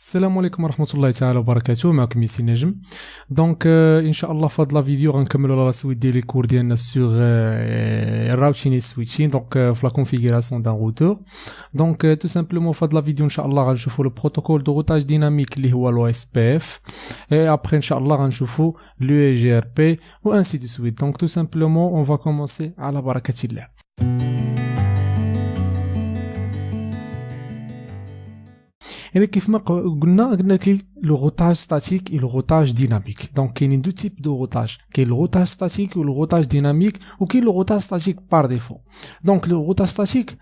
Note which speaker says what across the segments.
Speaker 1: السلام عليكم ورحمة الله تعالى وبركاته. معكم ياسين نجم. دونك ان شاء الله في هاد لا فيديو غنكملوا لا سويت ديال لي كور ديالنا سوغ الراوتين اي سويتشين. دونك في لا كونفيغوراسيون دان روتور. دونك تو سامبلومون في هاد لا فيديو ان شاء الله غنشوفوا لو بروتوكول دو روتاج ديناميك اللي هو لو اس بي اف، اي ابري ان شاء الله غنشوفوا لو اي جي ار بي و انسي دو سويت. دونك تو سامبلومون اون فا كومونسي على بركة الله. يعني كيف ما قلنا كاين لو روتاج ستاتيك اي لو روتاج ديناميك. دونك كاينين دو تيب دو روتاج، كاين لو روتاج ستاتيك و لو روتاج ديناميك، وكاين لو روتاج ستاتيك بار ديفو. دونك لو روتاج ستاتيك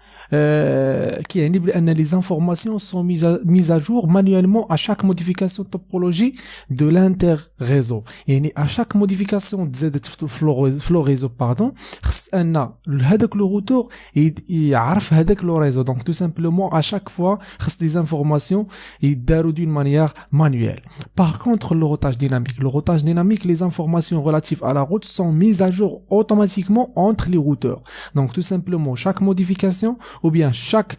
Speaker 1: كيعني بان لي زانفورماسيون سون ميز ا جور مانيوالمون ا شاك موديفيكاسيون توبولوجي دو لانتر ريزو. يعني ا شاك موديفيكاسيون تزادت في لو ريزو باردون، خص ان هذاك لو روتور يعرف هذاك لو ريزو. دونك تو سامبلومون ا شاك فوا خص لي زانفورماسيون يداروا d'une manière manuelle. Par contre, le routage dynamique, les informations relatives à la route sont mises à jour automatiquement entre les routeurs. Donc, tout simplement, chaque modification, ou bien chaque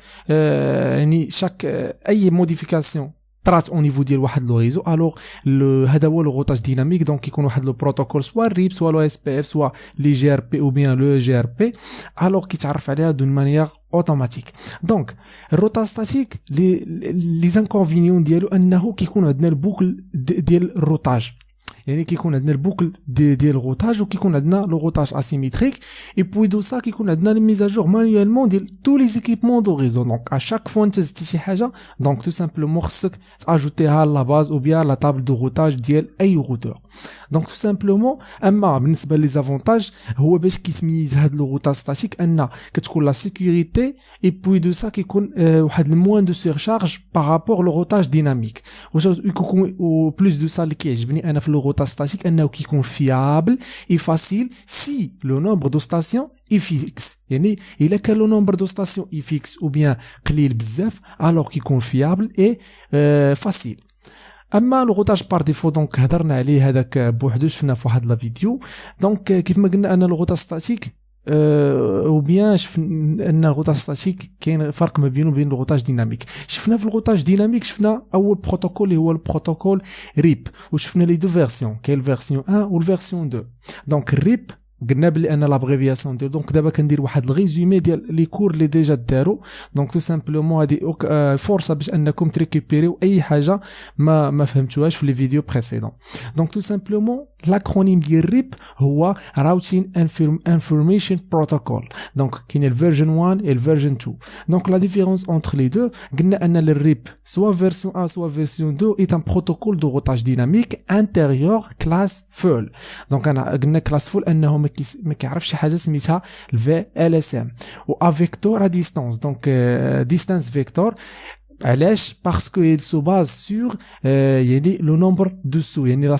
Speaker 1: modification طرات au niveau ديال واحد لو ريزو. الوغ هذا هو لو روتاج ديناميك. دونك يكون واحد لو بروتوكول سوا الريب سوا لو اس بي اف سوا لي جي ار بي او بيان لو جي ار بي، الوغ كيتعرف عليها دون مانيير اوتوماتيك. دونك الروتاج ستاتيك لي زانكونفينيون ديالو انه كيكون عندنا البوكل ديال الروتاج، يعني كيكون عندنا البوكل ديال الروتاج، وكيكون عندنا لو روتاج اسيميتريك، اي بوي دو سا كيكون عندنا لي ميزاجور مانيوالمون ديال تو لي زيكيبمون دو ريزو. دونك ا شاك فوا انت زدتي شي حاجه، دونك تو سامبلومون خصك تاجوتيها لا باز او بيان لا طابل دو روتاج ديال اي روتور. دونك تو سامبلومون اما بالنسبه لي زافونتاج هو باش كيتميز هاد لو روتاج ستاتيك ان كتكون لا سيكوريتي، اي بوي دو سا كيكون واحد الموان دو سيرشارج بارابور لو روتاج ديناميك. و بلوس دو سا اللي كيعجبني انا في لو روتاج ستاتيك انه كيكون فيابل اي فاسيل سي لو نومبر دو ستاسيون اي فيكس. يعني الا كان لو نومبر دو ستاسيون اي فيكس او بيان قليل بزاف، الوغ كيكون فيابل اي فاسيل. اما لو روتاج بار ديفو دونك هضرنا عليه هذاك بوحدو، شفنا في واحد لا فيديو. دونك كيف ما قلنا ان لو روتاج ستاتيك او بيان شفنا ان الروتاج ستاتيك كاين فرق ما بينه وبين الروتاج ديناميك. شفنا في الروتاج ديناميك شفنا اول بروتوكول اللي هو البروتوكول ريب، وشفنا لي دو فيرسيون، كاين الفيرسيون 1 والفيرسيون 2. دونك الريب قلنا بلي انا لابغيفياسيون ديال. دونك دابا كندير واحد الريزومي ديال لي كور اللي ديجا داروا. دونك تو سامبلومون هادي فرصه باش انكم تريكوبيريو اي حاجه ما فهمتوهاش في لي فيديو بريسيدون. دونك تو سامبلومون لاكرونيم ديال ريب هو راوتين انفورميشن بروتوكول. دونك كاين الفيرجن 1 و الفيرجن 2. دونك لا ديفيرونس انتر لي دو قلنا ان الريب سوا فيرسيون 1 سوا فيرسيون 2 اي ان بروتوكول دو روتاج ديناميك انتيريور كلاس فول. دونك انا قلنا كلاس فول انه ما كيعرفش حاجه سميتها الفي ال اس ام و ا فيكتور ا ديستانس. دونك ديستانس فيكتور علاش؟ باسكو il se base sur يعني لو نومبر دو سو، يعني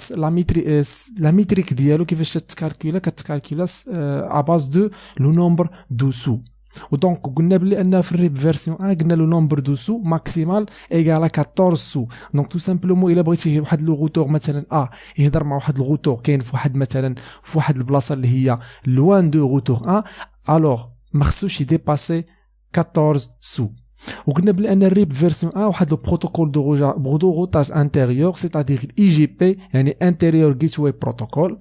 Speaker 1: لا ميتريك ديالو كيفاش كتكالكولا ا باز دو لو نومبر دو سو. ودونك قلنا بلي ان في الريب فيرسيون 1 قلنا لو نومبر دو سو ماكسيمال ايغال 14 سو. دونك تو سامبلومون الا بغيتي واحد لو روتور مثلا يهضر مع واحد الروتور كاين في واحد مثلا في واحد البلاصه اللي هي لوان دو روتور الوغ ما خصوش يديباسي 14 سو. وقلنا بلي ان الريب فيرسيون 1 واحد لو بروتوكول دو روتاج انتيريور، سيتادير اي جي بي يعني انتيريور جيتواي بروتوكول.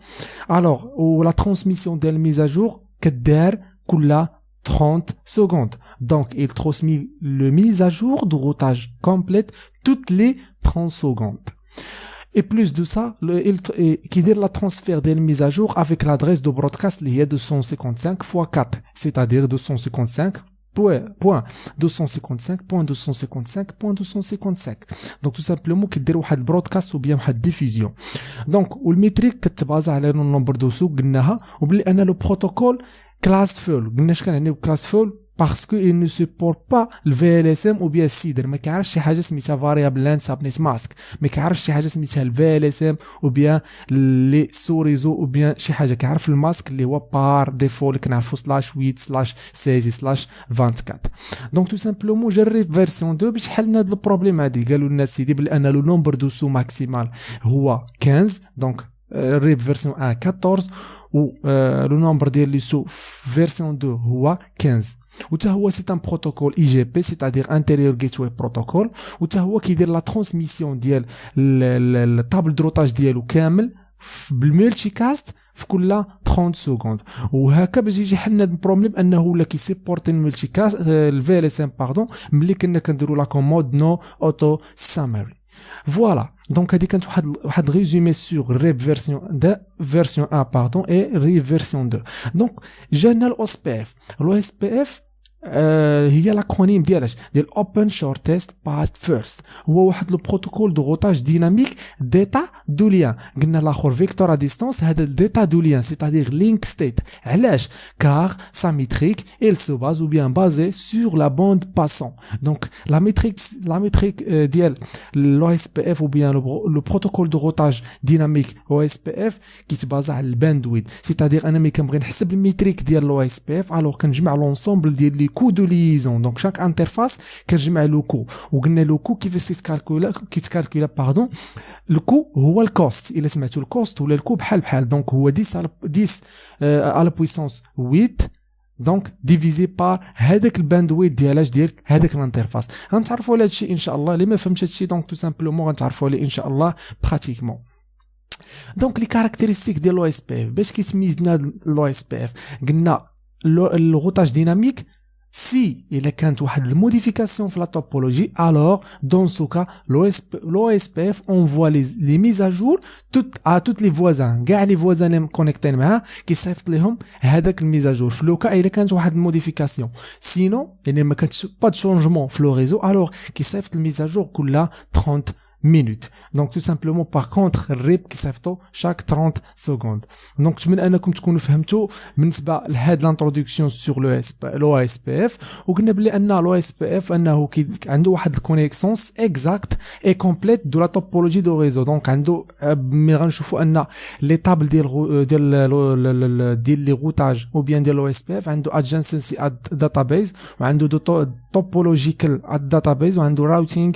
Speaker 1: الوغ و لا ترانسميسيون ديال الميزاجور كدار كل 30 secondes. Donc, il transmet le mise à jour de routage complète toutes les 30 secondes. Et plus de ça, qui dit la transfert de mise à jour avec l'adresse de broadcast liée de 255 x 4, c'est-à-dire 255.255.255.255. Donc tout simplement كدير واحد البرودكاست ou bien واحد ديفيزيون. دونك والميتريك كتبازا على لو نومبر دو سو قلناها، وبلي انا لو بروتوكول كلاس فول. قلنا اش كنعني بكلاس فول؟ باسكو il ne supporte pas le VLSM ou bien السيدر ما كيعرفش شي حاجه سميتها variable length subnet mask، ما كيعرفش شي حاجه سميتها ال VLSM ou bien لي سو ريزو ou bien شي حاجه. كيعرف الماسك اللي هو بار ديفو اللي كنعرفو /8/16/24. دونك تو سامبلومون جريت فيرسيون 2 باش حلنا هاد البروبليم هادي. قالوا لنا سيدي بلي ان لو نومبر دو سو ماكسيمال هو 15. دونك الريب فيرسيون 1 14 و لو نومبر ديال لي سو فيرسيون 2 هو 15 وتا هو سي ان بروتوكول اي جي بي سيتادير انتيريور جيتواي بروتوكول وتا هو كيدير لا ترانسميسيون ديال الطابل دروطاج ديالو كامل بالملتي كاست في كل 30 سكوند وهكا باش يجي حلنا البروبليم انه ولا كيسيبورتي الملتي كاست الفي ال اس ام باردون ملي كنا كنديروا لا كومود نو اوتو سامري فوالا دونك هذه كانت واحد ريزومي سور ريب فيرسيون 2 فيرسيون 1 باردون اي ريب فيرسيون 2 دونك جانا الاو اس بي اف الاو اس بي اف هي لاكرونيم ديال اوبن شورت تيست باث فيرست هو واحد لو بروتوكول دو روتاج ديناميك ديتا دو ليان قلنا الاخر فيكتور ا ديستانس هذا الديتا دو ليان سيتادير لينك ستيت علاش كار سا ميتريك il se base ou bien basé sur la bande passant donc la métrique ديال لو اس بي اف ou bien le protocole de rotage dynamique او اس بي اف كيتبازا على الباندويت سيتادير انا ملي كنبغي نحسب الميتريك ديال لو اس بي اف الوغ كنجمع لونسومبل ديال كو دو ليزون دونك شاك انترفاس كنجمع لو كو وقلنا لو كو كيفاش كيتكالكولا باردون لو كو هو الكوست الا سمعتوا الكوست ولا الكو بحال دونك هو 10 على بويسونس 8 دونك ديفيزي بار هذاك الباندويت ديال هذاك الانترفاس غنتعرفوا على هادشي ان شاء الله اللي ما فهمش هادشي دونك تو سامبلومون غنتعرفوا عليه ان شاء الله براتيكمون دونك لي كاركتيرستيك ديال لو اس بي اف باش كيتميزنا لو اس بي اف قلنا الروتاج ديناميك si il y a une modification dans la topologie, alors dans ce cas, l'OSPF envoie les mises à jour à tous les voisins. Les voisins connectés qui savent les mises à jour. Dans le cas, il y a une modification. Sinon, il n'y a pas de changement dans le réseau, alors qui savent les mises à jour 30 minutes. Donc tout simplement par contre الريب كيصيفطو chaque 30 secondes. Donc نتمنى انكم تكونوا فهمتوا بالنسبه لهاد لانتروداكسيون سور لو اس بي اف وقلنا بلي ان لو اس بي اف انه عنده واحد الكونيكسونس اكزاكت اي كومبليت دو لا توبولوجي دو ريزو دونك عنده مي غنشوفوا ان لي طابل ديال لي روتاج او بيان ديال لو اس بي اف عنده ادجنسنسي داتابيز وعنده توبولوجيكال داتابيز وعنده راوتينغ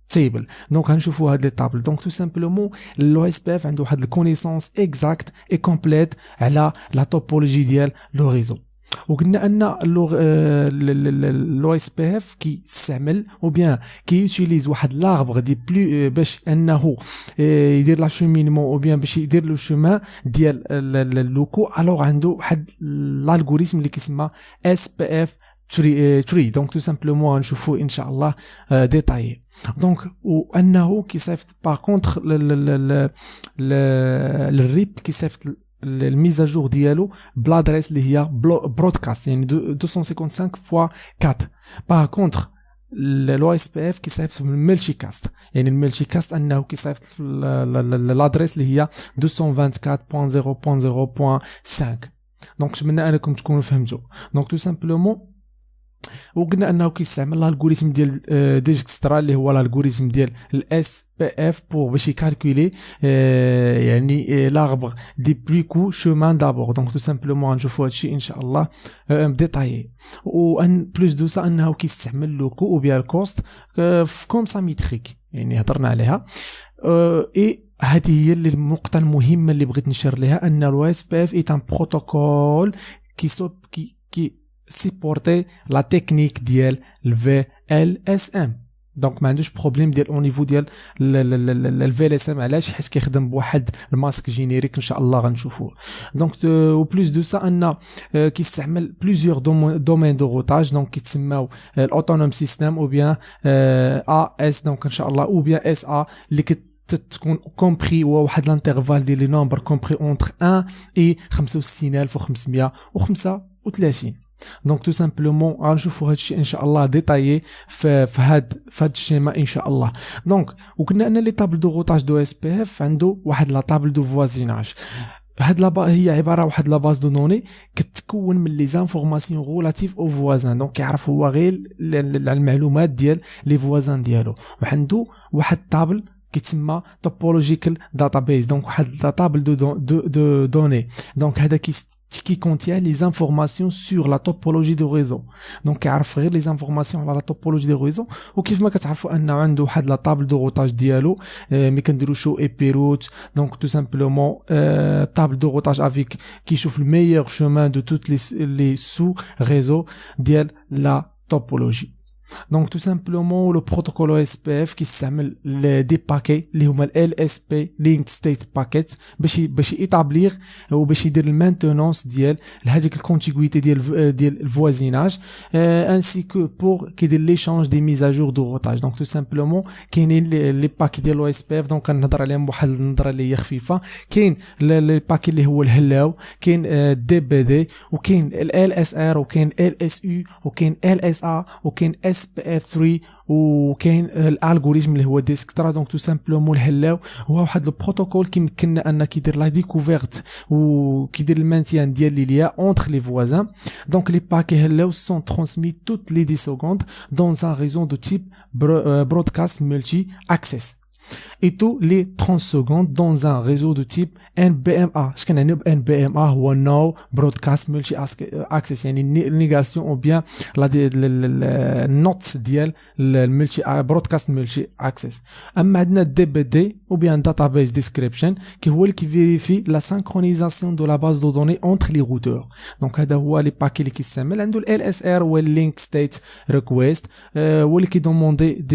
Speaker 1: تيبل دونك غنشوفوا هاد لي طابل دونك تو سامبلومون لو اس بي اف عنده واحد الكونيسونس اكزاكت اي كومبليت على لا توبولوجي ديال لو ريزو وقلنا ان لو اس بي اف كيستعمل او بيان كيوتيليز واحد لاربغ دي بلو باش انه يدير لا شومينمون او بيان باش يدير لو شومان ديال اللوكو الوغ عنده واحد الالغوريثم اللي كيسمى اس بي اف tree donc tout simplement نشوفوا ان شاء الله détaillé donc وانه كيصيفط par contre الريب كيصيفط الميزا جور ديالو بلادريس اللي هي برودكاست يعني 255 فوا 4 par contre لو اس بي اف كيصيفط من الملتي كاست يعني الملتي كاست انه كيصيفط الادريس اللي هي 224.0.0.5 دونك نتمنى انكم تكونوا فهمتوا دونك تو سامبلومون وقلنا انه كيستعمل الالغوريثم ديال ديجكسترا اللي هو الالغوريثم ديال الاس بي اف بور باش يكالكولي يعني لاربر دي بلو كو شومان دابور دونك تو سامبلومون غنشوفوا هادشي ان شاء الله ديتايي وان بلوس دو سا انه كيستعمل لوكو او بيان الكوست كوم سا ميتريك يعني هضرنا عليها اي هذه هي النقطه المهمه اللي بغيت نشير لها ان لو اس بي اف اي ان بروتوكول كي سيبورتي لا تكنيك ديال الفي ال اس ام دونك ما عندوش بروبليم ديال او نيفو ديال الفي ال اس ام علاش حيت كيخدم بواحد الماسك جينيريك ان شاء الله غنشوفوه دونك او بلوس دو سا ان كيستعمل بليزيور دومين دو روتاج دونك كيتسماو الاوتونوم سيستم او بيان ا اس دونك ان شاء الله او بيان اس ا اللي تكون كومبري هو واحد لانترفال ديال لي نومبر كومبري اونتر 1 اي 65535 دونك تو سامبلومون غنشوفوا هادشي ان شاء الله ديتايي في هاد الشيما ان شاء الله دونك وقلنا ان لي طابل دو روتاج دو اس بي اف عنده واحد لا طابل دو فوازيناج هاد لا هي عباره واحد لا باز دو دوني كتكون من لي زانفورماسيون ريلاتيف او فوازان دونك كيعرف هو غير المعلومات ديال لي فوازان ديالو وعنده واحد طابل كيتسمى topological database donc واحد la table de données donc هذا qui contient les informations sur la topologie du réseau donc كيعرف غير les informations على la topologie du réseau وكيف ما كتعرفوا انه عنده واحد la table de routage ديالو ملي كنديروا شو اي route donc tout simplement table de routage avec كيشوف le meilleur chemin de toutes les sous réseaux ديال la topologie. Donc tout simplement le protocole OSPF qui s'appelle des paquets اللي هما ال LSP link state packets باش يتابليغ وباش يدير المانتونونس ديال هذيك الكونتيغويتي ديال الفوازيناج ainsi que pour كيدير ليشانج دي ميز ا جور دو روتاج. دونك تو سامبلومون كاينين لي باكي ديال او اس بي اف دونك كنهضر عليهم بواحد النظره اللي هي خفيفه. كاين لي باكي اللي هو الهلاو، كاين دي بي دي، وكاين ال اس ار، وكاين ال اس يو، وكاين ال اس ا، وكاين اس بي اف 3، وكاين الالغوريثم اللي هو ديسكترا. دونك تو سامبلومون الهلاو هو واحد البروتوكول كيمكننا ان كيدير لا ديكوفيرت وكيدير المانتيان ديال لي ليا اونتر لي فوازان. دونك لي باكي هلاو سون ترانسمي توت لي 10 secondes dans un réseau de type broadcast multi-access et tous les 30 secondes dans un réseau de type NBMA. Ce qu'on a nommé NBMA هو No Broadcast Multi Access، يعني négation ou bien la note ديال الملتي broadcast multi access. اما عندنا DBD ou bien database description qui هو اللي كيفيريفي la synchronisation de la base de données entre les routeurs. donc هذا هو لي باكي اللي كيستعمل. عنده ال LSR و link state request هو اللي كيدوموندي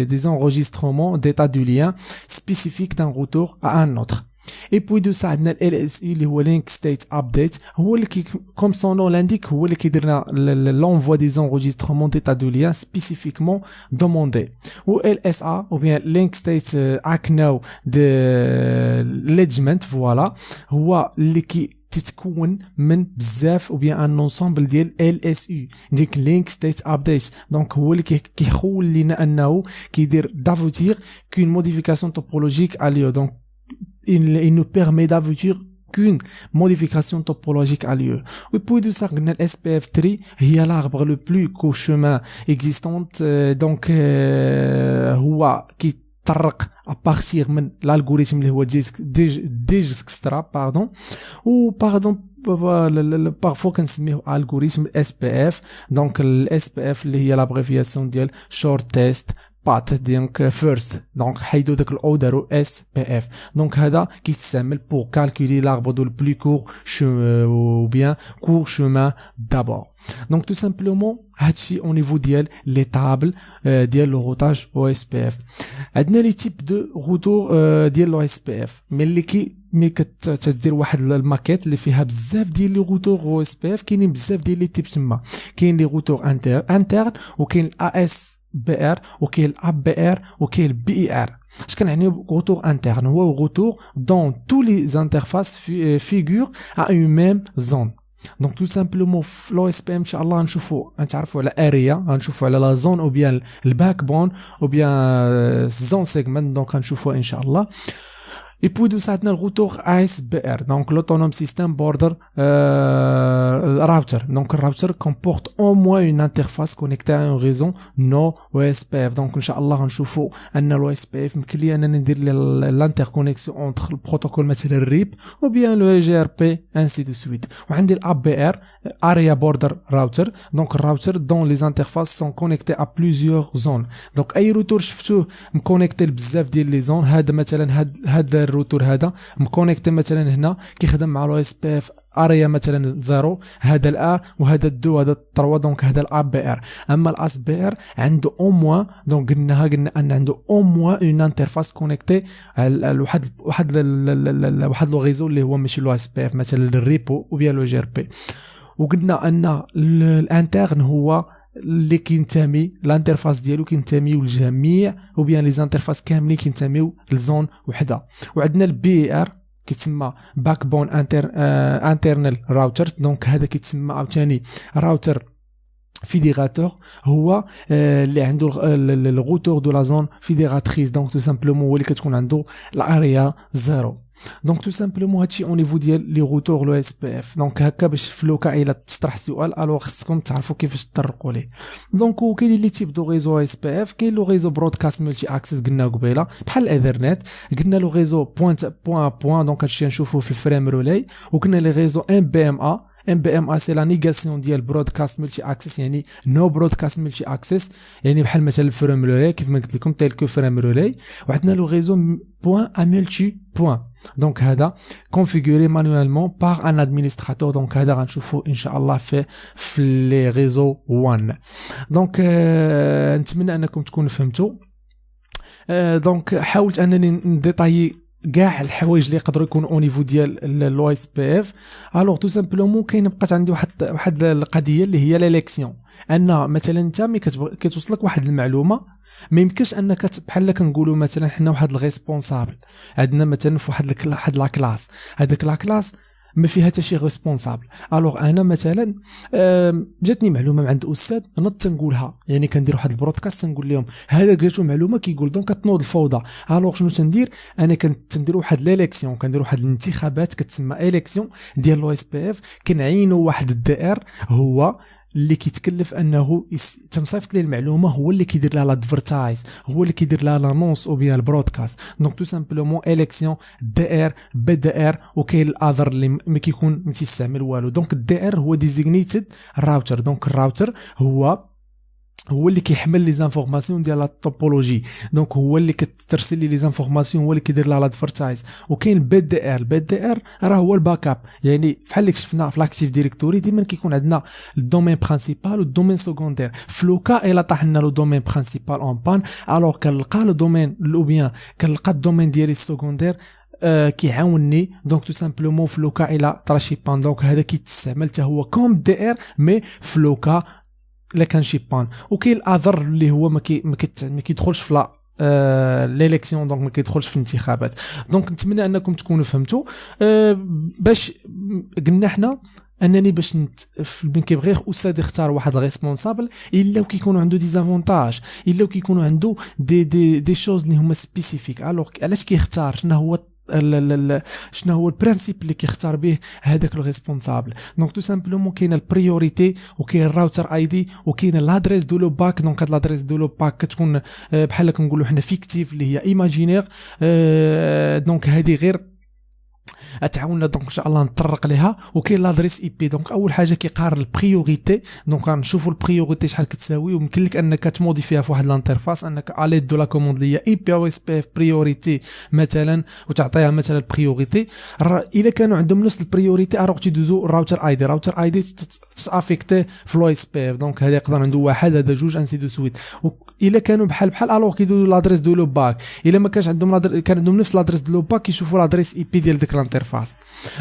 Speaker 1: des enregistrements d'état du lien spécifique d'un routeur à un autre. Et puis de ça عندنا ال LSI اللي هو link state update، هو اللي comme son nom l'indique هو اللي كيدير l'envoi des enregistrements d'état de lien spécifiquement demandé. و LSA ou bien link state act now de legend فوالا هو اللي تتكون من بزاف او بيان ان انصامبل ديال ال اس يو ديك لينك ستيت ابديت. دونك هو اللي كيخول لينا انه كيدير دافوتير كون موديفيكاسيون توبولوجيك اليو. دونك il nous permet d'aboutir qu'une modification topologique a lieu. Et puis de ça, le SPF3 est l'arbre le plus qu'au chemin existante. Donc هو qui طرق à partir من l'algorithme اللي هو ديجكسترا باردون و باردون parfois كنسميه algorithme SPF. donc ال SPF اللي هي l'abréviation ديال short test path donc first. donc حيدو داك الاو دارو SPF. donc هذا كيتستعمل pour calculer l'arbre de le plus court ou bien court chemin d'abord. donc tout simplement هادشي au niveau ديال les tables ديال le routage OSPF. عندنا لي تيب دو روتور ديال OSPF ملي كتدير واحد الماكيت اللي فيها بزاف ديال لي روتور او اس بي اف. كاينين بزاف ديال لي تيب تما. كاين لي روتور انترن وكاين الاي اس بي ار وكاين الاب بي ار وكاين البي اي ار. اش كنعني روتور انترن؟ هو روتور دون تو لي انترفاس فيغور ا اون ميم زون. دونك تو سامبلومون في لو اس بي ان شاء الله نتعرفوا على اريا، غنشوفوا على لا زون او بيان الباك بون او بيان زون سيجمنت. دونك غنشوفوا ان شاء الله. Et puis de ça, on a le routeur ASBR, donc l'autonome system border router. Donc le router comporte au moins une interface connectée à un réseau no OSPF. Donc inchallah on نشوفوا ان l'OSPF ممكن لي اننا ندير l'interconnexion entre le protocole مثلا الريب ou bien le EGRP ainsi de suite. وعندي l'ABR area border router. donc le router dont les interfaces sont connectées à plusieurs zones. donc اي روتور شفتوه مكونيكتي لبزاف ديال لي زون. هذا مثلا هذا الروتور هذا مكونيكتي مثلا هنا كيخدم مع لو اس بي اف اريا مثلا 0، هذا الا وهذا الدو هذا 3. دونك هذا الاب بي ار. اما الاس بي ار عنده او موان دونك قلنا ان عنده او موان اون انترفاس كونيكتي واحد لو ريزو اللي هو ماشي لو اس بي اف مثلا الريبو او بيان لو جي ار بي. وقلنا ان الانترن هو اللي كينتمي الانترفاس ديالو كينتميو للجميع او بيان لي زانترفاس كاملين كينتميو لزون وحده. وعندنا البي ار كيتسمى باك بون انترنال راوتر. دونك هذا كيتسمى عاوتاني راوتر fédérateur هو اللي عنده الغوتور دو لا زون فيديراتريس دونك تو سامبلومون هو اللي كتكون عنده الاريا زيرو دونك تو سامبلومون هادشي اون نيفو ديال لي غوتور لو اس بي اف دونك هكا باش في لوكا الا تطرح السؤال الو خصكم تعرفوا كيفاش تطرقوا ليه دونك كاين لي تيب دو ريزو اس بي اف كاين لو ريزو برودكاست ملتي اكسس قلنا قبيله بحال الايثرنت قلنا لو ريزو بوين دونك هادشي نشوفوه في الفريم ريلي وكنا لي ريزو ام بي ام ا MBMA سي لا نيغاسيون ديال برودكاست ملتي اكسس يعني نو برودكاست ملتي اكسس يعني بحال مثلا الفريم ريلي كيف ما قلت لكم تيل كو فريم ريلي وعندنا لو ريزو بوين ا ملتي بوين دونك هذا كونفيغوري مانويلمون باغ ان ادمينستراتور دونك هذا غنشوفوه ان شاء الله في لي ريزو 1 دونك نتمنى انكم تكونوا فهمتوا دونك حاولت انني نديطايي كاع الحوايج اللي يقدروا يكونوا او نيفو ديال لو اس بي اف الوغ تو سامبلومون كاين بقات عندي واحد القضيه اللي هي ليليكسيون ان مثلا انت ملي كتوصلك واحد المعلومه ما يمكنش انك بحال كنقولوا مثلا حنا واحد الريسبونسابل عندنا مثلا في واحد لا كلاس هذاك لا كلاس ما فيها حتى شي ريسبونسابل الوغ انا مثلا جاتني معلومه من عند استاذ نض تنقولها يعني كندير واحد البرودكاست تنقول لهم هذا قالتو معلومه كيقول دونك كتنوض الفوضى الوغ شنو تندير انا كندير واحد ليليكسيون كندير واحد الانتخابات كتسمى اليكسيون ديال لو اس بي اف كنعينوا واحد الدائر هو اللي كيتكلف انه تنصيفط ليه المعلومه هو اللي كيدير لها لادفرتايز هو اللي كيدير لها لانونس او بيان البرودكاست دونك تو سامبلومون اليكسيون دائر بدائر وكاين الاذر اللي ما كيكون ما تيستعمل والو دونك الدائر هو ديزيغنيتد راوتر دونك الراوتر هو اللي كيحمل لي زانفورماسيون ديال لا توبولوجي دونك هو اللي كترسل لي زانفورماسيون هو اللي كيدير لها لادفرتايز وكاين بي دي ار راه هو الباك اب يعني بحال اللي شفنا في لاكتيف ديريكتوري ديما كيكون عندنا الدومين برينسيبال والدومين سكوندير فلوكا الا طاح لنا لو دومين برينسيبال اون بان الوغ كنلقى لو دومين لو بيان كنلقى الدومين ديالي السكوندير كيعاونني دونك تو سامبلومون فلوكا الا طرا شي بان دونك هذا كيتستعمل حتى هو كوم دي ار مي فلوكا لا كان شي بان وكاين الاذر اللي هو ما كيدخلش في لا ليليكسيون دونك ما كيدخلش في الانتخابات دونك نتمنى انكم تكونوا فهمتوا باش قلنا حنا انني باش من كيبغي استاذ يختار واحد الريسبونسابل الا كيكونوا عنده دي زافونتاج الا كيكونوا عنده دي شوز اللي هما سبيسيفيك الوغ علاش كيختار شنو هو البرانسيب اللي كيختار به هذاك الريسبونسابل دونك تو سامبلومون كاين البريوريتي وكاين الراوتر اي دي وكاين لادريس دو لو باك دونك هاد لادريس دو لو باك كتكون بحال كنقولوا حنا فيكتيف اللي هي ايماجينير دونك هذه غير اتعاوننا دونك ان شاء الله نطرق ليها وكاين لادريس اي بي دونك اول حاجه كيقارن البريوريتي دونك غنشوفوا البريوريتي شحال كتساوي ويمكن لك انك تموديفيها في واحد لانترفاس انك اليد دو لا كوموند اللي هي اي بي او اس بي اف بريوريتي مثلا وتعطيها مثلا البريوريتي الا كانوا عندهم نفس البريوريتي اروح تدوزو الراوتر اي دي تافيكتي في لو اس بي اف دونك هذا يقدر عنده واحد هذا جوج انسي دو سويت الا كانوا بحال الوغ كيدوزو لادريس دو لو باك الا ما كانش عندهم كان عندهم نفس لادريس دو لو باك كيشوفوا لادريس اي بي ديال ديك الانترفاس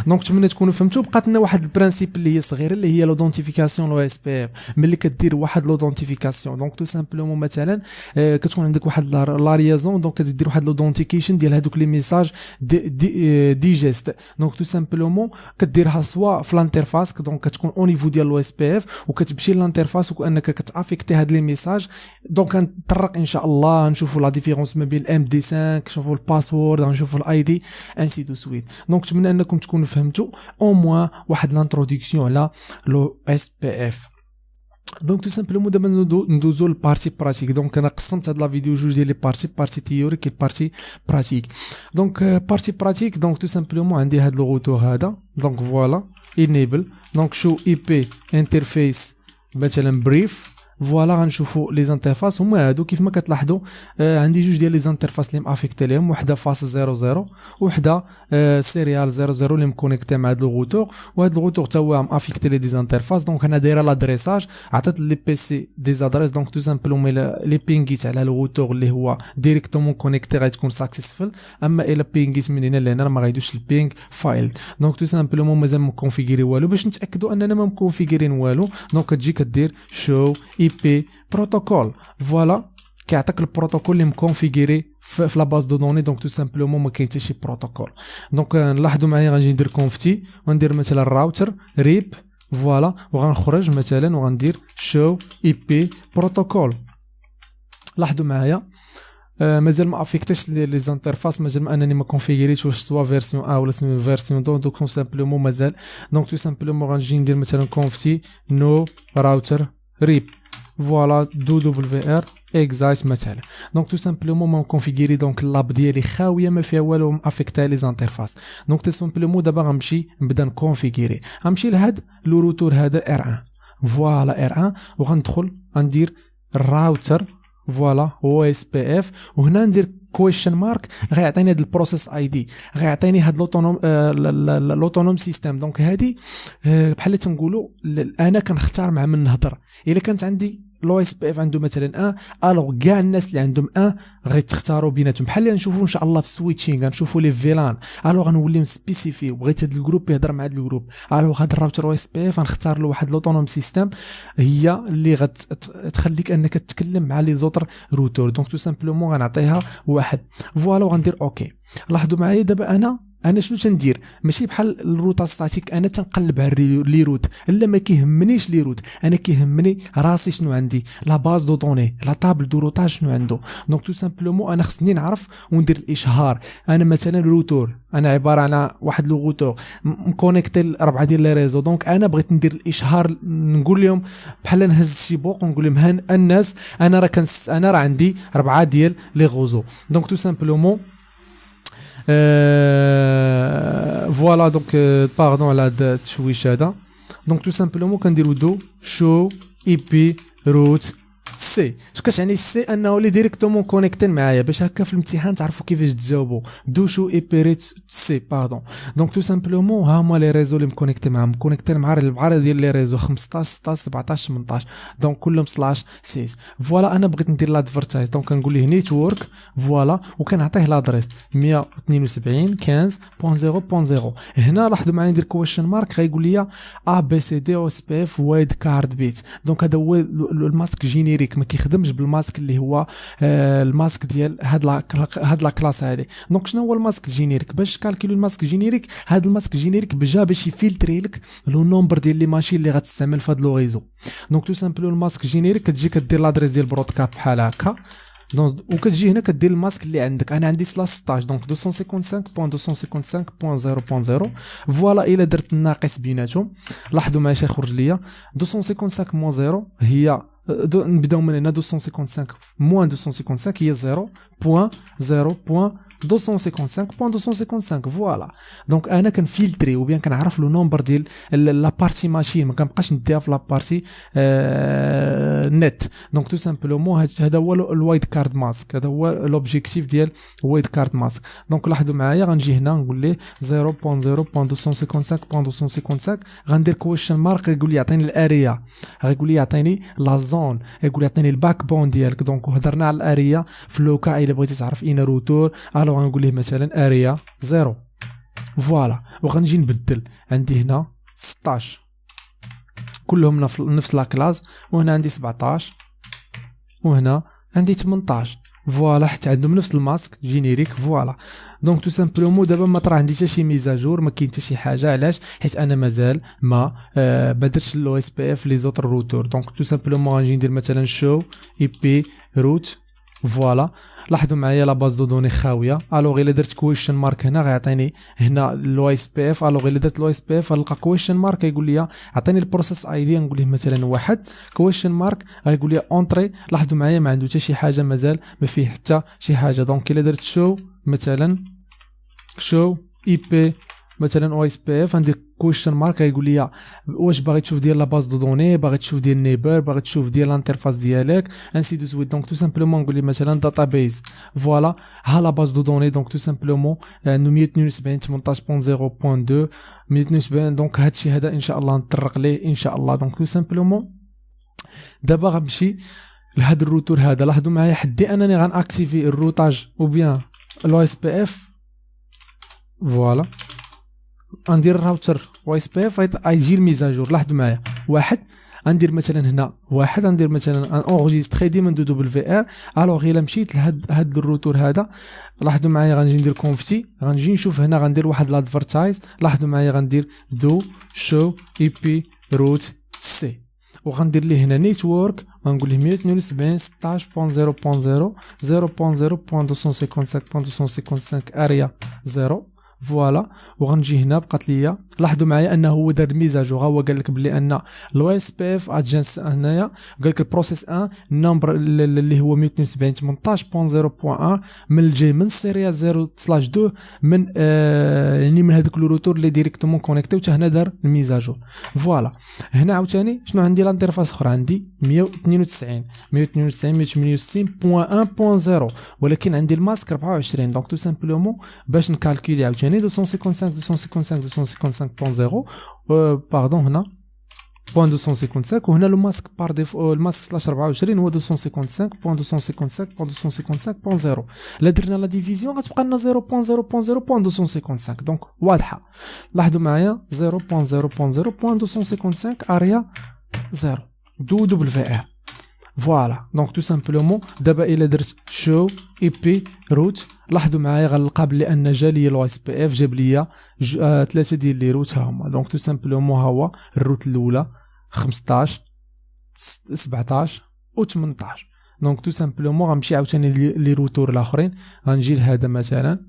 Speaker 1: دونك نتمنى تكونوا فهمتوا بقات لنا واحد البرانسيب اللي هي صغيره اللي هي لودونتيفيكاسيون لو اس بي اف ملي كدير واحد لودونتيفيكاسيون دونك تو سامبلومون مثلا كتكون عندك واحد لا ليزون دونك كدير واحد لودونتيكيشن ديال هذوك لي ميساج دي جيست دونك تو سامبلومون كديرها سوا في الانترفاس دونك كتكون او نيفو ديال لو اس بي اف وكتمشي للانترفاس وانك كتافيكتي هاد لي ميساج دونك نطرق ان شاء الله نشوفوا لا ديفيرونس ما بين الام دي 5 نشوفوا الباسورد نشوفوا الاي دي انسي دو سويت دونك نتمنى انكم تكونوا فهمتوا او موان واحد لانتروداكسيون على لو اس بي اف دونك تو سامبلومون دابا ندوزو للبارتي براتيك دونك انا قسمت هاد لا فيديو جوج ديال لي بارتي تيوريك بارتي براتيك دونك بارتي براتيك دونك تو سامبلومون عندي هاد لو روتور هذا دونك فوالا انيبل دونك شو اي بي انترفيس مثلا بريف فوالا غنشوفوا لي زانترفاس هما هادو كيف ما كتلاحظوا عندي جوج ديال لي زانترفاس اللي مافيكتي ليهم وحده فاس 00 وحده سيريال 00 اللي مكونيكتي مع هاد لو روتور وهاد الروتور حتى هو مافيكتي لي زانترفاس دونك انا دايره لادريساج عطات لي بي سي دي زادريس دونك تو سامبلومون لي بينغيت على الروتور اللي هو ديريكتومون كونيكتي غتكون ساكسيسفول اما الا بينغيت من هنا لهنا ما غايدوش البينغ فايل دونك تو سامبلومون مازال مكونفيغيري والو باش نتاكدوا اننا ما مكونفيغيرين والو دونك كتجي كدير شو اي بي بروتوكول فوالا كيعطيك البروتوكول اللي مكونفيغيري في لا باز دو دوني دونك تو سامبلومون ما كاين حتى شي بروتوكول دونك نلاحظوا معايا غنجي ندير كونفتي وندير مثلا الراوتر ريب فوالا وغنخرج مثلا وغندير show IP protocol. لاحظوا معايا مازال ما افيكتش لي زانترفاس، مازال ما انني ما كونفيغوريتش واش سوا فيرسيون ا ولا فيرسيون دو. دونك سامبلومون مازال. دونك تو سامبلومون غنجي ندير مثلا كونفتي نو راوتر ريب فوالا دو دبليو ار اكزايت مثلا. دونك تو سامبلومون ما كونفيغوري دونك اللاب ديالي خاويه ما فيها والو ما افيكتا لي زانترفاس. دونك تو سامبلومون دابا غنمشي نبدا نكونفيغوري. غنمشي لهاد لو روتور هذا ار 1 فوالا ار 1 وغندخل غندير الراوتر فوالا او اس بي اف وهنا ندير كويشن مارك غيعطيني هاد البروسيس اي دي غيعطيني هاد لوتونوم سيستم. دونك هادي بحال تنقولوا انا كنختار مع من نهضر. الا كانت عندي لو اس بي اف عنده مثلا الوغ كاع الناس اللي عندهم غيتختاروا بيناتهم بحال اللي نشوفوا ان شاء الله في السويتشين غنشوفوا لي فيلان الوغ غنوليو سبيسيفي وبغيت هذا الجروب يهضر مع هذا الجروب الوغ هذا الراوتر او اس بي اف غنختار له واحد لوتونوم سيستم هي اللي غتخليك انك تتكلم مع لي زوتر روتور. دونك تو سامبلومون غنعطيها واحد فوالا وغندير اوكي. لاحظوا معايا دابا انا شنو تندير ماشي بحال الروت ستاتيك انا تنقلب على لي روت لا ما كيهمنيش لي روت انا كيهمني راسي شنو عندي لا باز دو دوني لا طابل دو روتاج شنو عنده. دونك تو سامبلومون انا خصني نعرف وندير الاشهار. انا مثلا روتور انا عباره عن واحد لو روتور مكونيكتي لربعه ديال لي ريزو. دونك انا بغيت ندير الاشهار نقول لهم بحال نهز شي بوق ونقول لهم الناس انا راه عندي ربعه ديال لي غوزو. دونك تو سامبلومون فوالا دونك باردون على هذا التشويش هذا. دونك تو سامبلومون كنديرو دو شو اي بي روت سي. اش كتعني سي انه لي ديريكتومون كونيكتين معايا باش هكا في الامتحان تعرفوا كيفاش تجاوبوا دو شو اي بي ريت سي باردون. دونك تو سامبلومون ها هما لي ريزو اللي مكونيكتين معاهم مكونيكتين مع البعره ديال لي ريزو 15 16 17 18 دونك كلهم سلاش 6 فوالا. انا بغيت ندير لادفرتايز دونك كنقول ليه نيتورك فوالا وكنعطيه لادريس 172.0.0. هنا لاحظوا معايا ندير كويشن مارك غيقول لي ا بي سي دي او اس بي اف وايد كارد بيت. دونك هذا هو الماسك جينيريك ما كيخدمش بالماسك اللي هو الماسك ديال هاد لا كلاس هذه. دونك شنو هو الماسك جينيريك باش كالكيلو الماسك جينيريك هاد الماسك جينيريك بجا باش يفلتري لك لو نومبر ديال لي ماشين اللي غتستعمل في هاد لو ريزو. دونك تو سامبلو الماسك جينيريك كتجي كدير لادريس ديال برودكاب بحال هكا دونك وكتجي هنا كدير الماسك اللي عندك. انا عندي سلاش 16 دونك 255.255.0.0 فوالا. الا درت الناقص بيناتهم لاحظوا معايا شي يخرج ليا 255.0 هي نبداو من هنا 255 موان 255 هي 0.0.255.255 فوالا. دونك انا كنفلتري وبيان كنعرف لو نومبر ديال لا بارتي ماشين ما كنبقاش نديها في لا بارتي نت. دونك تو سامبلومون هذا هو الوايد كارد ماسك هذا هو لوبجيكتيف ديال وايد كارد ماسك. دونك لاحظوا معايا غنجي هنا نقول ليه 0.0.255.255 غندير كويشن مارك يقول لي يعطيني الاريا غيقول لي يعطيني لا زون يقول يعطيني الباك بون ديالك. دونك هضرنا على الاريا في اللوكا الا بغيتي تعرف اين روتور الو غنقول ليه مثلا اريا 0 فوالا وغنجي نبدل عندي هنا 16 كلهم نفس لا كلاس وهنا عندي 17 وهنا عندي 18 فوالا حتى عندهم نفس الماسك جينيريك فوالا. دونك تو سامبلومون دابا ما طرا عندي حتى شي ميزاجور ما كاين حتى شي حاجه علاش حيت انا مازال ما درتش لو اس بي اف لي زوتر روتور. دونك تو سامبلومون غنجي ندير مثلا شو اي بي روت فوالا. لاحظوا معايا لا باز دو دوني خاويه الوغ الا درت كويشن مارك هنا غيعطيني هنا لو اس بي اف الوغ الا درت لو اس بي اف غنلقى كويشن مارك يقول لي عطيني البروسيس اي دي نقول له مثلا واحد كويشن مارك غيقول لي اونطري. لاحظوا معايا ما عنده حتى شي حاجه مازال ما فيه حتى شي حاجه. دونك الا درت شو مثلا شو اي بي مثلا او اس بي اف ندير كويشن مارك غيقول لي واش باغي تشوف ديال لا باز دو دوني باغي تشوف ديال نيبر باغي تشوف ديال الانترفاس ديالك انسي دو سويت. دونك تو سامبلومون نقول لي مثلا داتابيز فوالا ها لا باز دو دوني. دونك تو سامبلومون عنده 172.18.0.2 172. دونك هادشي هذا ان شاء الله نطرق ليه ان شاء الله. دونك تو سامبلومون دابا غنمشي لهاد الروتور هذا. لاحظوا معايا حدي انني غنأكتيفي الروتاج او بيان لو اس بي اف فوالا غندير الراوتر او اس بي اف غيجي الميزاجور. لاحظوا معايا واحد غندير مثلا هنا واحد، غندير مثلا ان اونغيستري ديما ندو دبل في ار. الوغ الا مشيت لهاد الروتور هذا، لاحظوا معايا غنجي ندير كونفتي، غنجي نشوف هنا غندير واحد لادفرتايز. لاحظوا معايا غندير دو شو اي بي روت سي، وغندير ليه هنا نيتورك، غنقول له 172 16.0.0 0.0.255.255 اريا 0. فوالا، وغنجي هنا بقات ليا. لاحظوا معايا انه هو دار الميزاجور، هو قال لك بلي ان لو اس بي اف اجنس هنايا، قال لك البروسيس 1 النمبر اللي هو 172 18.0.1 من الجاي من السيريال 0/2 من يعني من هذوك الروتور اللي ديريكتومون كونيكتي، وتا هنا دار الميزاجور. فوالا، هنا عاوتاني شنو عندي الانترفاس اخرى، عندي 192 168.1.0 ولكن عندي الماسك 24. دونك تو سامبلومون باش نكالكولي عاوتاني 255 باردون هنا بوان 255، وهنا لو ماسك بار ديفو الماسك سلاش 24 هو 255.255.255.0. لا درنا لا ديفيزيون غتبقى لنا 0.0.0.255. دونك واضحه. لاحظوا معايا 0.0.0.255 اريا 0 دو دبل في ار. فوالا، دونك تو سامبلومون دابا الا درت شو اي بي روت، لاحظوا معايا غنلقى بلي ان جا ليا لو اس بي اف جاب ليا 3 ديال لي روت ها هما. دونك تو سامبلومون ها هو الروت الاولى 15 17 و 18. دونك تو سامبلومون غنمشي عاوتاني لي روتور الاخرين، غنجي لهذا مثلا.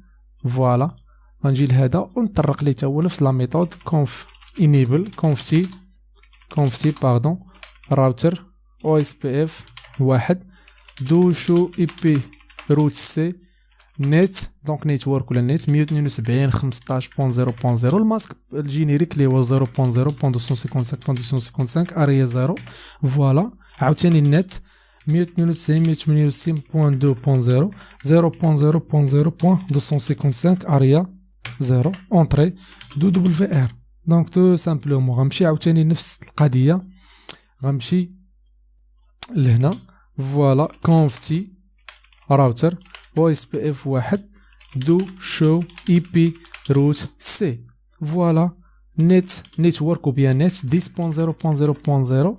Speaker 1: فوالا، غنجي لهذا ونطرق ليه تا هو نفس لا ميثود conf enable conft باردون راوتر او اس بي اف واحد دو شو اي بي روت سي نت. دونك نيتورك ولا نت 172 15.0.0 الماسك الجينيريك اللي هو 0.0.255.255 اريا 0. فوالا، عاوتاني النت 192 0.0.0.255 اريا 0 اونطري دو دبل في ار. دونك تو سامبلومون غنمشي عاوتاني نفس القضيه، غنمشي لهنا. فوالا، كونفتي راوتر او اس بي اف واحد دو شو اي بي روت سي. فوالا، نت نيتورك وبيان نت 10.0.0.0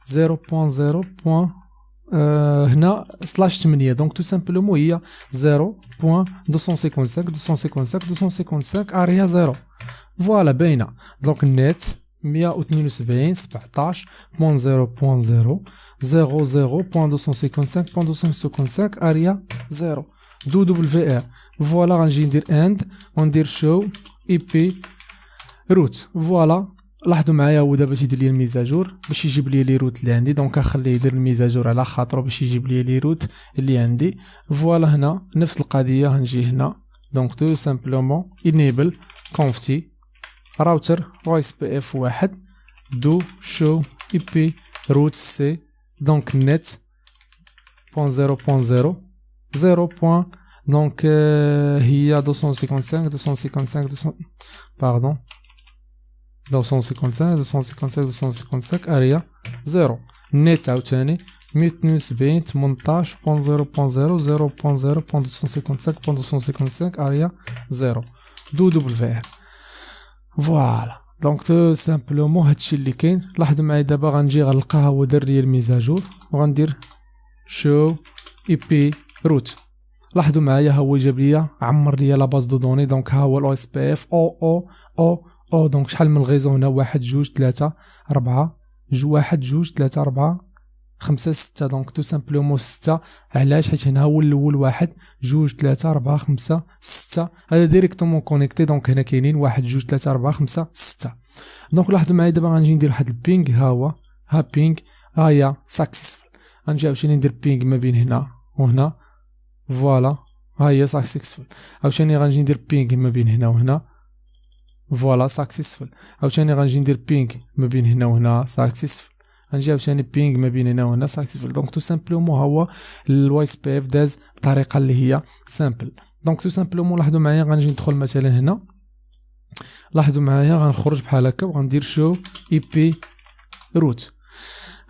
Speaker 1: 0.0. هنا سلاش 8. دونك تو سامبلومون هي 0.255.255.255 اريا 0. فوالا باينه. دونك النت 172 17.0.0 00.255.255 اريا 0 دو دبل في ار. فوالا، غنجي ندير اند وندير شو اي بي روت. فوالا، لاحظوا معايا هو دابا تيدير لي الميزاجور باش يجيب لي لي روت اللي عندي. دونك نخليه يدير الميزاجور على خاطرو باش يجيب لي لي روت اللي عندي. فوالا، هنا نفس القضيه غنجي هنا. دونك تو سامبلومون enable conft راوتر او اس بي اف واحد دو شو اي بي روت سي. دونك نت بوان 0.0 0. دونك هي 255 باردون 255 اريا 0. نت عاوتاني 172 18.0.0 اريا 0 دو دبل في ار. فوالا، دونك تو سامبلومون هادشي اللي كاين. لاحظوا معايا دابا غنجي غنلقاها هو دار ليا الميزاجور وغندير شو اي بي روت. لاحظوا معايا هو جاب ليا عمر ليا لا باز دو دوني. دونك ها هو الاو اس بي اف او دونك شحال من الغيزو هنا 1 2 3 4 1 2 3 4 5 6. دونك تو سامبلومون 6. علاش؟ حيت هنا هو الاول 1 2 3 4 5 6 هذا ديريكتومون كونيكتي. دونك هنا كاينين 1 2 3 4 5 6. دونك لاحظوا معايا دابا غنجي ندير واحد البينغ. ها هو ها بينغ هيا ساكسيسفل. غنجي عاوتاني ندير بينغ ما بين هنا وهنا. فوالا، هيا ساكسيسفل. عاوتاني غنجي ندير بينغ ما بين هنا وهنا. فوالا ساكسيسفل. عاوتاني غنجي ندير بينغ ما بين هنا وهنا ساكسيسفل. غنجي عاوتاني بينغ ما بين هنا وهنا ساكسيسفل. دونك تو سامبلومون هو الواي اس بي اف داز بطريقه اللي هي سامبل. دونك تو سامبلومون لاحظوا معايا غنجي ندخل مثلا هنا. لاحظوا معايا غنخرج بحال هكا وغندير شو اي بي روت.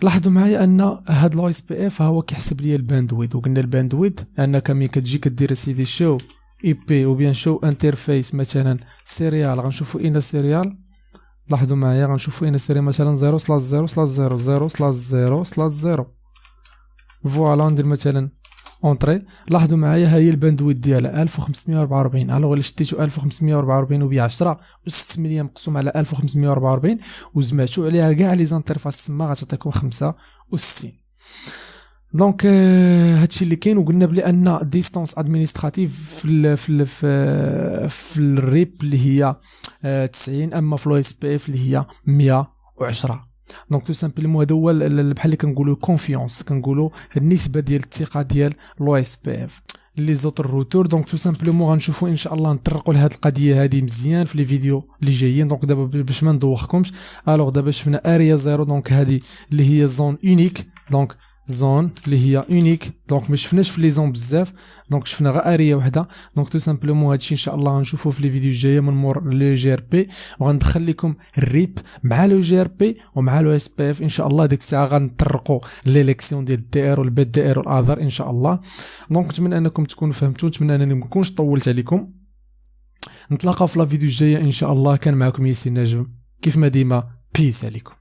Speaker 1: لاحظوا معايا ان هاد الواي اس بي اف هو كيحسب ليا الباندويد. وقلنا الباندويد انك ملي كتجي كدير سيدي شو اي بي وبيان شو انترفيس مثلا سيريال غنشوفوا ان سيريال. لاحظوا معايا غنشوفوا هنا سيري مثلا 0/0/0/0/0/0. فوالا ندير مثلا اونطري. لاحظوا معايا ها هي الباندويت ديالها 1544. الوغ الا شديتو 1544 وبيع 10 و6 مليون مقسوم على 1544 وجمعتو عليها كاع لي زانترفاس تما غتعطيكم 65. دونك هادشي اللي كاين. وقلنا بلي ان ديستانس ادمينستراتيف في الريب اللي هي 90، اما في لو اس بي اف اللي هي 110. دونك تو سامبلومون هذا هو بحال اللي كنقولوا كونفيونس، كنقولوا النسبه ديال الثقه ديال لو اس بي اف لي زوتر روتور. دونك تو سامبلومون غنشوفوا ان شاء الله نطرقوا لهاد القضيه هذه مزيان في لي فيديو اللي جايين. دونك دابا باش ما ندوخكمش، الوغ دابا شفنا اريا زيرو، دونك هذه اللي هي زون اونيك، دونك زون اللي هي اونيك. دونك ما شفناش في لي زون بزاف، دونك شفنا غير اريا وحده. دونك تو سامبلومون هادشي ان شاء الله غنشوفوه في لي فيديو الجايه من مور لو جي ار بي، وغندخل لكم الريب مع لو جي ار بي ومع لو اس بي اف ان شاء الله. ديك الساعه غنطرقوا ليليكسيون ديال الدي ار والبي دي ار والاذر ان شاء الله. دونك نتمنى انكم تكونوا فهمتوا، نتمنى انني ما نكونش طولت عليكم. نتلاقاو في لا فيديو الجايه ان شاء الله. كان معكم ياسين نجم كيف ما ديما، بيس عليكم.